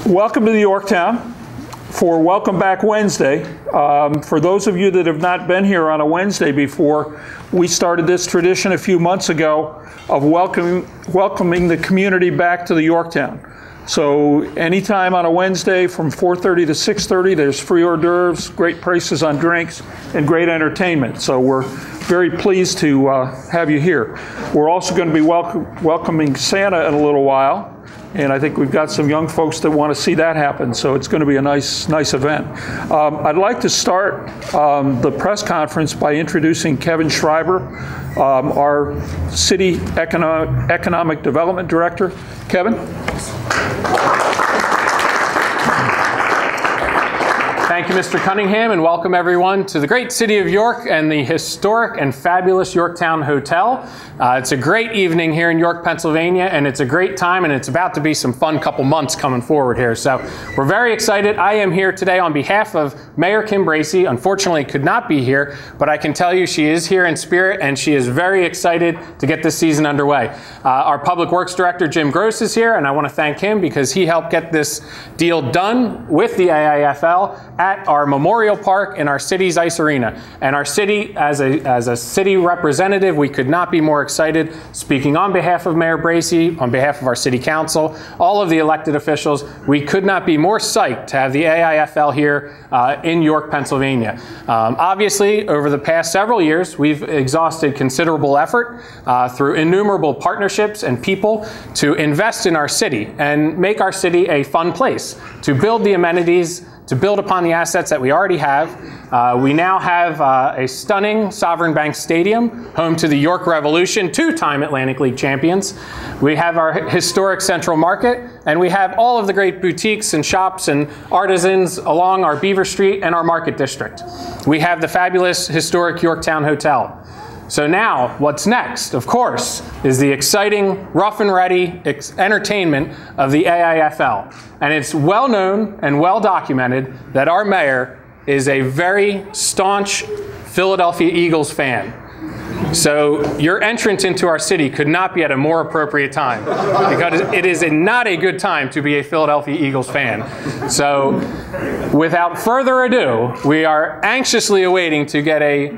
Welcome to the Yorktown for Welcome Back Wednesday. For those of you that have not been here on a Wednesday before, we started this tradition a few months ago of welcoming the community back to the Yorktown. So anytime on a Wednesday from 4:30 to 6:30, there's free hors d'oeuvres, great prices on drinks, and great entertainment. So we're very pleased to have you here. We're also going to be welcoming Santa in a little while. And I think we've got some young folks that want to see that happen, so it's going to be a nice event. I'd like to start the press conference by introducing Kevin Schreiber, our City Economic Development Director. Kevin? Thank you, Mr. Cunningham, and welcome everyone to the great city of York and the historic and fabulous Yorktown Hotel. It's a great evening here in York, Pennsylvania, and it's a great time, and it's about to be some fun couple months coming forward here. So we're very excited. I am here today on behalf of Mayor Kim Bracey. Unfortunately, could not be here, but I can tell you she is here in spirit, and she is very excited to get this season underway. Our Public Works Director, Jim Gross, is here, and I want to thank him because he helped get this deal done with the AIFL at our Memorial Park in our city's ice arena. And our city, as a city representative, we could not be more excited, speaking on behalf of Mayor Bracey, on behalf of our city council, all of the elected officials, we could not be more psyched to have the AIFL here in York, Pennsylvania. Obviously, over the past several years, we've exhausted considerable effort through innumerable partnerships and people to invest in our city and make our city a fun place, to build the amenities, to build upon the assets that we already have. We now have a stunning Sovereign Bank Stadium, home to the York Revolution, two-time Atlantic League champions. We have our historic Central Market, and we have all of the great boutiques and shops and artisans along our Beaver Street and our Market District. We have the fabulous historic Yorktown Hotel. So now, what's next, of course, is the exciting, rough and ready entertainment of the AIFL. And it's well known and well documented that our mayor is a very staunch Philadelphia Eagles fan. So your entrance into our city could not be at a more appropriate time, because it is not a good time to be a Philadelphia Eagles fan. So without further ado, we are anxiously awaiting to get a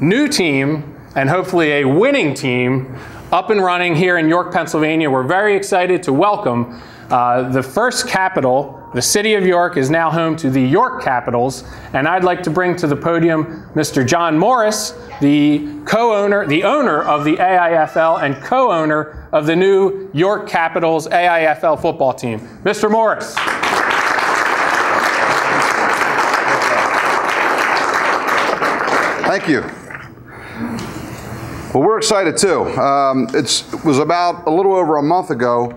new team and hopefully a winning team up and running here in York, Pennsylvania. We're very excited to welcome the first capital. The city of York is now home to the York Capitals, and I'd like to bring to the podium Mr. John Morris, the owner of the AIFL and co-owner of the new York Capitals AIFL football team. Mr. Morris. Thank you. Well, we're excited too. It was about a little over a month ago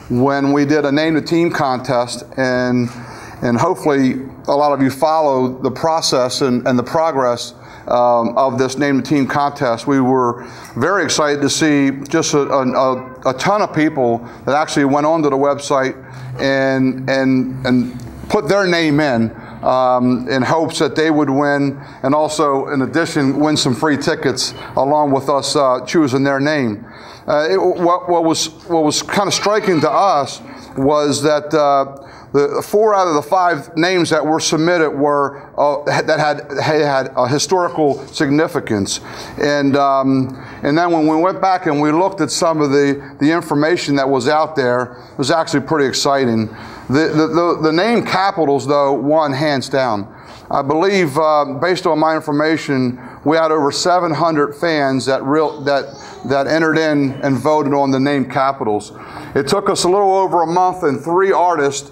when we did a name the team contest, and hopefully a lot of you follow the process and the progress of this name the team contest. We were very excited to see just a ton of people that actually went onto the website and put their name in hopes that they would win, and also, in addition, win some free tickets along with us choosing their name. What was kind of striking to us was that the 4 out of the 5 names that were submitted were that had a historical significance, and then when we went back and we looked at some of the information that was out there, it was actually pretty exciting. The name Capitals, though, won hands down. I believe, based on my information, we had over 700 fans that entered in and voted on the name Capitals. It took us a little over a month and 3 artists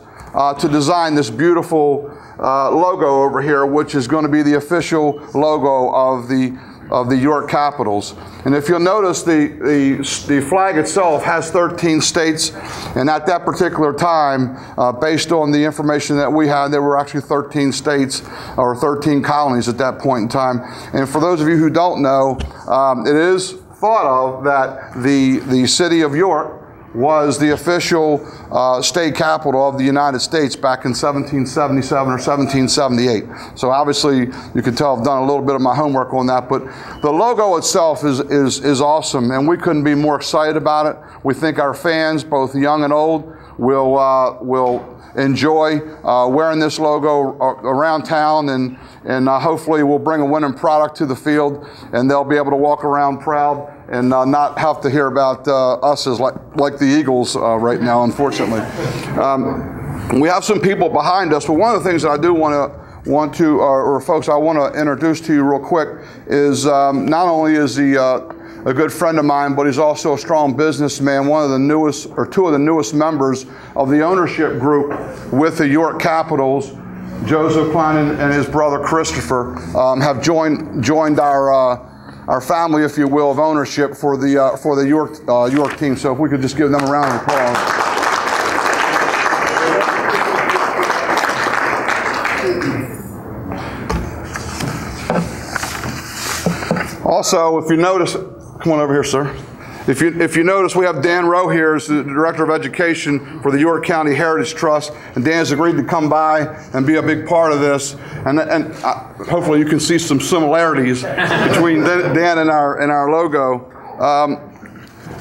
to design this beautiful logo over here, which is going to be the official logo of the York Capitals. And if you'll notice, the flag itself has 13 states, and at that particular time, based on the information that we had, there were actually 13 states or 13 colonies at that point in time. And for those of you who don't know, it is thought of that the city of York was the official state capital of the United States back in 1777 or 1778. So obviously, you can tell I've done a little bit of my homework on that, but the logo itself is awesome, and we couldn't be more excited about it. We think our fans, both young and old, will enjoy wearing this logo around town, and hopefully we'll bring a winning product to the field, and they'll be able to walk around proud and not have to hear about us as like the Eagles right now, unfortunately. We have some people behind us, but one of the things that I do want to, or folks I want to introduce to you real quick is not only is he a good friend of mine, but he's also a strong businessman, one of the newest, or two of the newest members of the ownership group with the York Capitals. Joseph Klein and his brother Christopher have joined our family, if you will, of ownership for the York team. So if we could just give them a round of applause. Also, if you notice, come on over here, sir. If you notice, we have Dan Rowe here as the Director of Education for the York County Heritage Trust, and Dan's agreed to come by and be a big part of this. And hopefully you can see some similarities between Dan and our logo.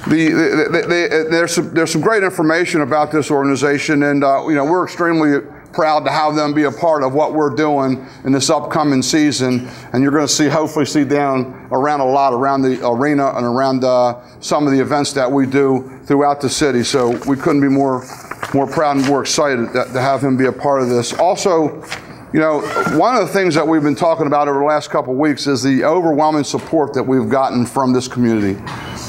There's some great information about this organization, and we're extremely proud to have them be a part of what we're doing in this upcoming season. And you're going to hopefully see Dan around a lot, around the arena and around some of the events that we do throughout the city. So we couldn't be more proud and more excited to have him be a part of this. Also, one of the things that we've been talking about over the last couple of weeks is the overwhelming support that we've gotten from this community.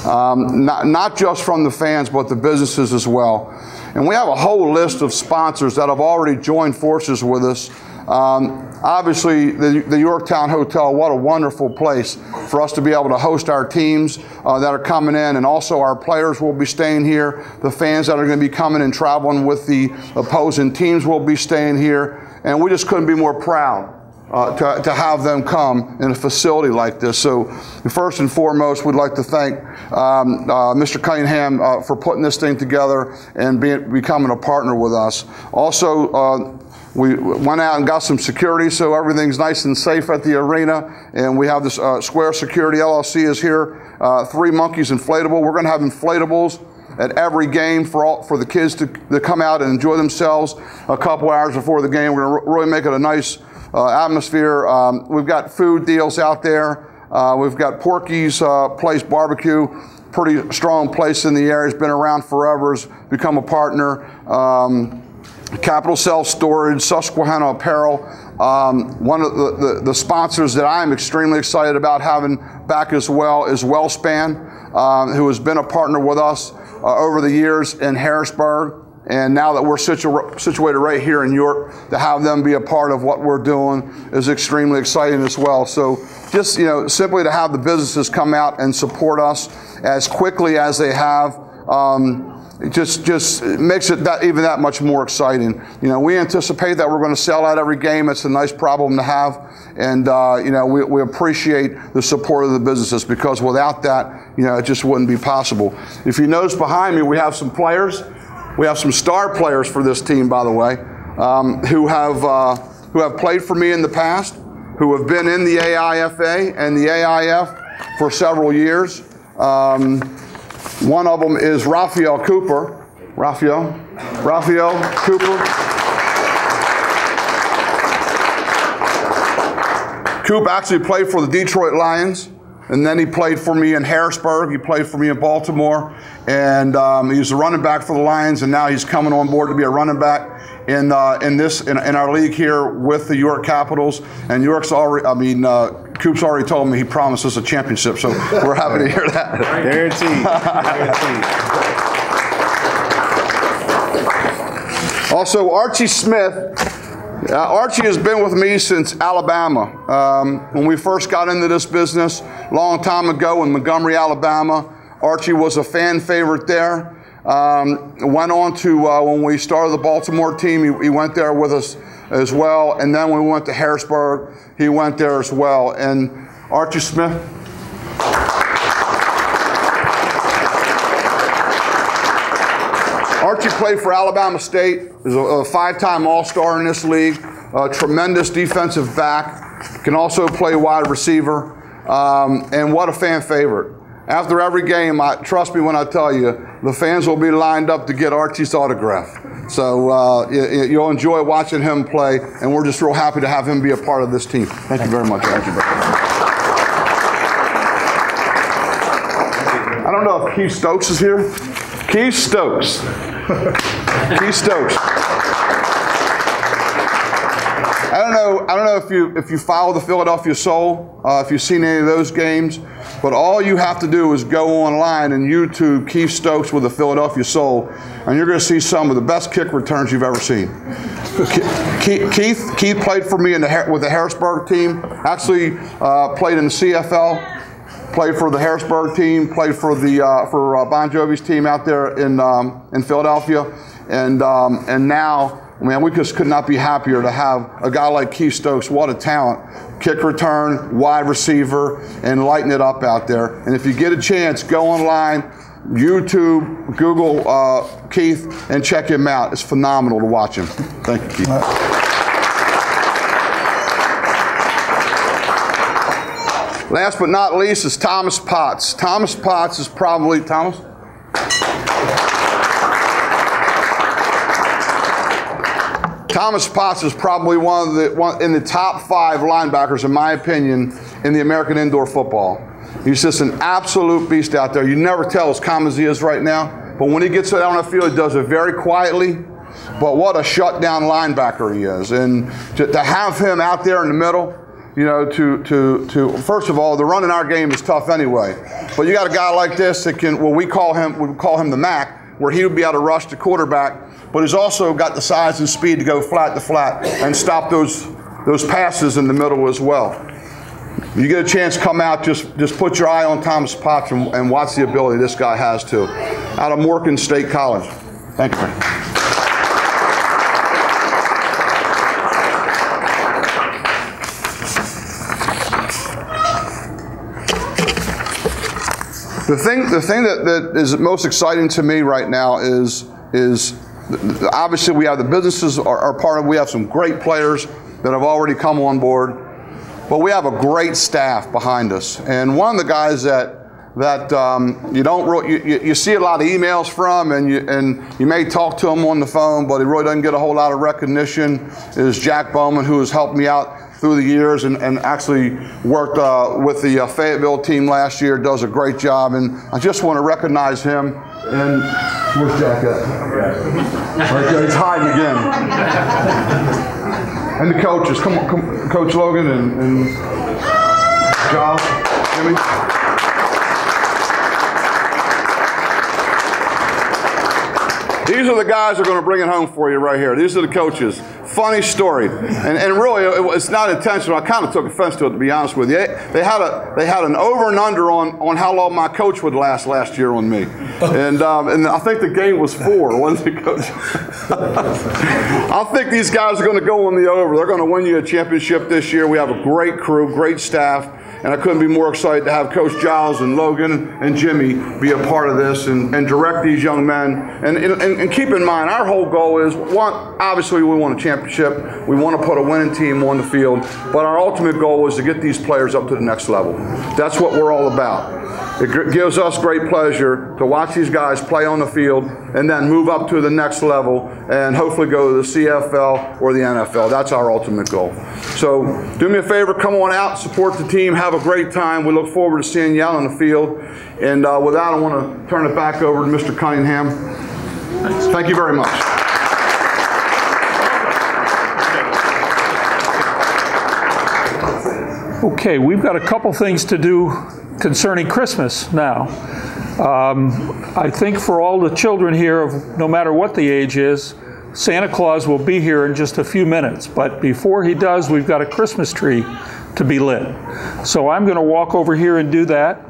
Not just from the fans, but the businesses as well. And we have a whole list of sponsors that have already joined forces with us. Obviously, the Yorktown Hotel, what a wonderful place for us to be able to host our teams that are coming in, and also our players will be staying here. The fans that are going to be coming and traveling with the opposing teams will be staying here. And we just couldn't be more proud to have them come in a facility like this. So first and foremost, we'd like to thank Mr. Cunningham for putting this thing together and becoming a partner with us. Also, we went out and got some security so everything's nice and safe at the arena, and we have this Square Security LLC is here, 3 Monkeys Inflatable. We're going to have inflatables at every game for the kids to come out and enjoy themselves a couple hours before the game. We're going to really make it a nice atmosphere. We've got food deals out there. We've got Porky's Place Barbecue, pretty strong place in the area. It's been around forever. It's become a partner. Capital Self Storage, Susquehanna Apparel. One of the sponsors that I'm extremely excited about having back as well is WellSpan, who has been a partner with us over the years in Harrisburg. And now that we're situated right here in York, to have them be a part of what we're doing is extremely exciting as well. So just, simply to have the businesses come out and support us as quickly as they have, it just makes it even that much more exciting. We anticipate that we're going to sell out every game. It's a nice problem to have. And, we appreciate the support of the businesses, because without that, it just wouldn't be possible. If you notice behind me, we have some players. We have some star players for this team, by the way, who have played for me in the past, who have been in the AIFA and the AIF for several years. One of them is Raphael Cooper. Raphael Cooper. Coop actually played for the Detroit Lions. And then he played for me in Harrisburg. He played for me in Baltimore. And he's a running back for the Lions. And now he's coming on board to be a running back in our league here with the York Capitals. And York's already, Coop's already told me he promised us a championship. So we're happy to hear that. Guaranteed. Also, Archie Smith. Archie has been with me since Alabama. When we first got into this business a long time ago in Montgomery, Alabama, Archie was a fan favorite there. Went on to, when we started the Baltimore team, he went there with us as well. And then when we went to Harrisburg, he went there as well. And Archie Smith. Archie played for Alabama State. He's a 5-time All-Star in this league. A tremendous defensive back. Can also play wide receiver. And what a fan favorite. after every game, trust me when I tell you, the fans will be lined up to get Archie's autograph. So you'll enjoy watching him play, and we're just real happy to have him be a part of this team. Thank you very much, Archie. I don't know if Keith Stokes is here. Keith Stokes. Keith Stokes. I don't know if you follow the Philadelphia Soul, if you've seen any of those games, but all you have to do is go online and YouTube Keith Stokes with the Philadelphia Soul, and you're going to see some of the best kick returns you've ever seen. Keith played for me with the Harrisburg team. Actually, played in the CFL. Played for the Harrisburg team. Played for Bon Jovi's team out there in Philadelphia, and now. Man, we just could not be happier to have a guy like Keith Stokes. What a talent. Kick return, wide receiver, and lighting it up out there. And if you get a chance, go online, YouTube, Google Keith, and check him out. It's phenomenal to watch him. Thank you, Keith. Last but not least is Thomas Potts. Thomas Potts is probably, Thomas? Thomas Potts is probably one in the top 5 linebackers, in my opinion, in the American indoor football. He's just an absolute beast out there. You never tell as calm as he is right now, but when he gets out on the field, he does it very quietly. But what a shutdown linebacker he is. And to have him out there in the middle, you know, first of all, the run in our game is tough anyway. But you got a guy like this that can, we call him the Mac, where he would be able to rush the quarterback, but he's also got the size and speed to go flat to flat and stop those passes in the middle as well. If you get a chance, come out, just put your eye on Thomas Potts and watch the ability this guy has too. Out of Morgan State College. Thank you. The thing that is most exciting to me right now is obviously we have the businesses are part of. We have some great players that have already come on board, but we have a great staff behind us. And one of the guys that you see a lot of emails from, and you may talk to him on the phone, but he really doesn't get a whole lot of recognition, is Jack Bowman, who has helped me out through the years and actually worked with the Fayetteville team last year, does a great job. And I just want to recognize him. And where's Jack at? Right there, he's hiding again. And the coaches, come on, Coach Logan and Josh, Jimmy. These are the guys that are going to bring it home for you right here. These are the coaches. Funny story, and really, it's not intentional. I kind of took offense to it, to be honest with you. They had an over and under on how long my coach would last year on me, and I think the game was 4, wasn't it, Coach? I think these guys are going to go on the over. They're going to win you a championship this year. We have a great crew, great staff. And I couldn't be more excited to have Coach Giles and Logan and Jimmy be a part of this and direct these young men. And keep in mind, our whole goal is, obviously we want a championship. We want to put a winning team on the field. But our ultimate goal is to get these players up to the next level. That's what we're all about. It gives us great pleasure to watch these guys play on the field and then move up to the next level and hopefully go to the CFL or the NFL. That's our ultimate goal. So do me a favor, come on out, support the team, have a great time. We look forward to seeing you out on the field. And with that, I want to turn it back over to Mr. Cunningham. Thank you very much. Okay, we've got a couple things to do concerning Christmas now. I think for all the children here, no matter what the age is, Santa Claus will be here in just a few minutes. But before he does, we've got a Christmas tree to be lit. So I'm going to walk over here and do that.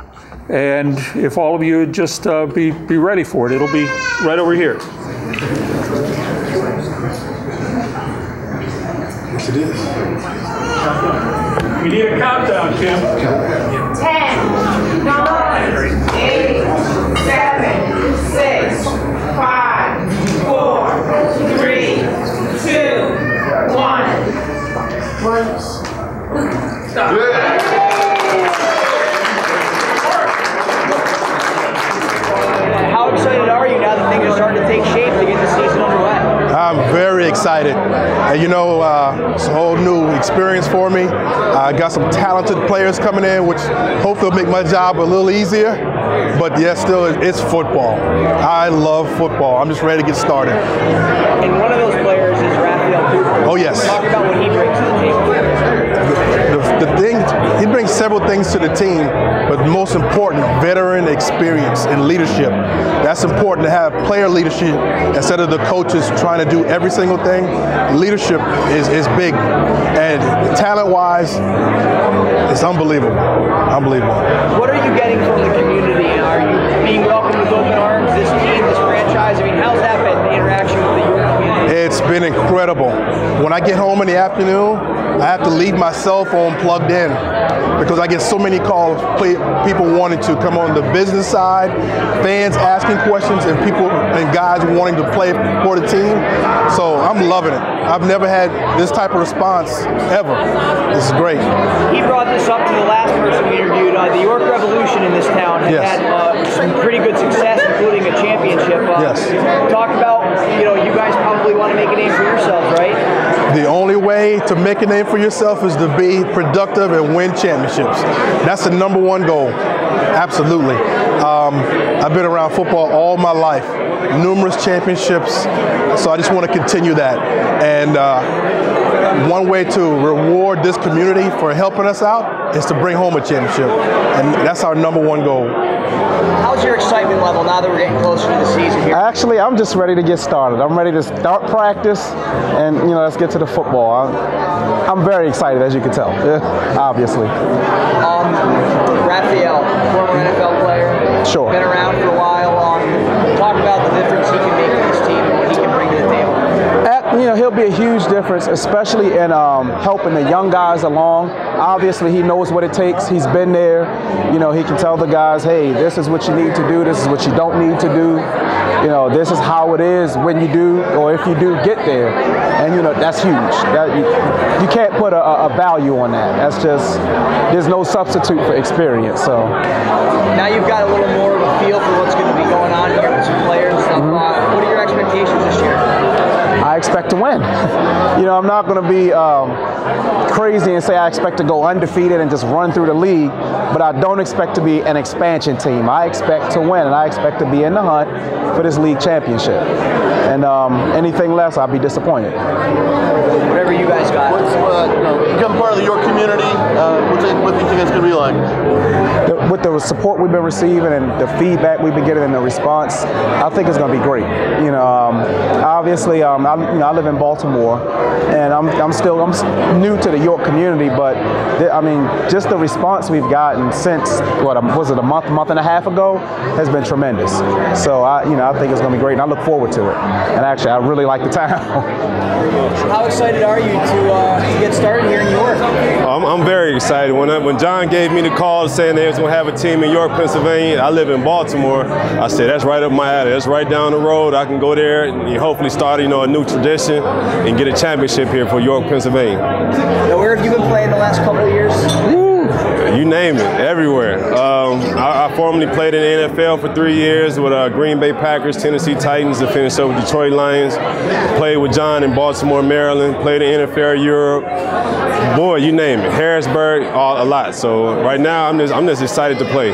And if all of you would just be ready for it, it'll be right over here. Yes, it is. We need a countdown, Kim. 10, 9, 8, 7, 6, 5, 4, 3, 2, 1. Stop. excited. And you know, it's a whole new experience for me. I got some talented players coming in, which hopefully will make my job a little easier. But yes, still, it's football. I love football. I'm just ready to get started. And one of those players is Raphael Cooper. Oh, yes. Talk about what he brings to the table. The thing, he brings several things to the team, but most important, veteran experience and leadership. That's important to have player leadership instead of the coaches trying to do every single thing. Leadership is big, and talent-wise, it's unbelievable. Unbelievable. What are you getting from the community? Are you being welcomed with open arms, this team, this franchise? I mean, how's that been, the interaction with the York community? It's been incredible. When I get home in the afternoon, I have to leave my cell phone plugged in because I get so many calls, people wanting to come on the business side, fans asking questions, and people and guys wanting to play for the team. So I'm loving it. I've never had this type of response ever. This is great. He brought this up to the last person we interviewed. The York Revolution in this town has had some pretty good success, including a championship. Yes. Talk about, you guys probably want to make a name for yourselves, right? The only way to make a name for yourself is to be productive and win championships. That's the #1 goal. Absolutely. I've been around football all my life, numerous championships, so I just want to continue that. And one way to reward this community for helping us out is to bring home a championship, and that's our #1 goal. How's your excitement level now that we're getting closer to the season here? Actually, I'm just ready to get started. I'm ready to start practice, and let's get to the football. I'm very excited, as you can tell, obviously. Raphael, former NFL player, Sure. been around for a while. Talk about the difference he can make to this team and what he can bring to the table. He'll be a huge difference, especially in helping the young guys along. Obviously, he knows what it takes. He's been there. He can tell the guys, hey, this is what you need to do. This is what you don't need to do. This is how it is when you do, or if you do get there. And, that's huge. You can't put a value on that. That's just, there's no substitute for experience. So now you've got a little more of a feel for what's going to be going on here with some players and stuff. What are your expectations this year? I expect to win. I'm not going to be crazy and say I expect to go undefeated and just run through the league, but I don't expect to be an expansion team. I expect to win, and I expect to be in the hunt for this league championship. And anything less, I'll be disappointed. Whatever you guys got. Become part of the York community, what do you think it's going to be like? With the support we've been receiving and the feedback we've been getting and the response, I think it's going to be great. Obviously, I live in Baltimore, and I'm new to the York community, but just the response we've gotten since a month and a half ago has been tremendous. So I think it's going to be great, and I look forward to it. And actually, I really like the town. How excited are you to get started here in York? I'm very excited. When John gave me the call saying they was going to have a team in York, Pennsylvania, I live in Baltimore. I said, that's right up my alley. That's right down the road. I can go there and hopefully start, a new tradition and get a championship here for York, Pennsylvania. Now, where have you been playing the last couple of years? You name it, everywhere. I formerly played in the NFL for 3 years with Green Bay Packers, Tennessee Titans, and finished up with Detroit Lions. Played with John in Baltimore, Maryland. Played in NFL Europe. Boy, you name it. Harrisburg, a lot. So right now, I'm just excited to play.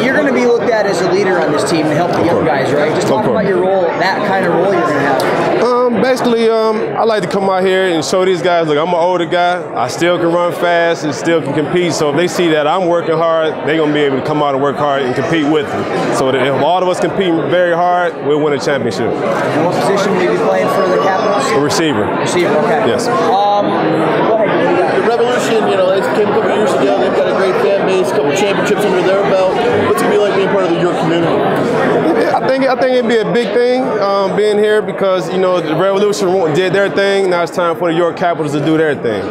You're going to be looked at as a leader on this team to help the young guys, right? Just talk about your role, that kind of role you're going to have. Basically, I like to come out here and show these guys, look, I'm an older guy. I still can run fast and still can compete. So if they see that I'm working hard, they're going to be able to come out and work hard and compete with me. So that if all of us compete very hard, we'll win a championship. And what position will you be playing for the Capitals? A receiver. Receiver, okay. Yes. Go ahead. The Revolution, they came a couple years ago. They've got a great fan base, a couple championships under their belt. What's it be like being part of the York community? I think it'd be a big thing being here because the Revolution did their thing. Now it's time for the York Capitals to do their thing.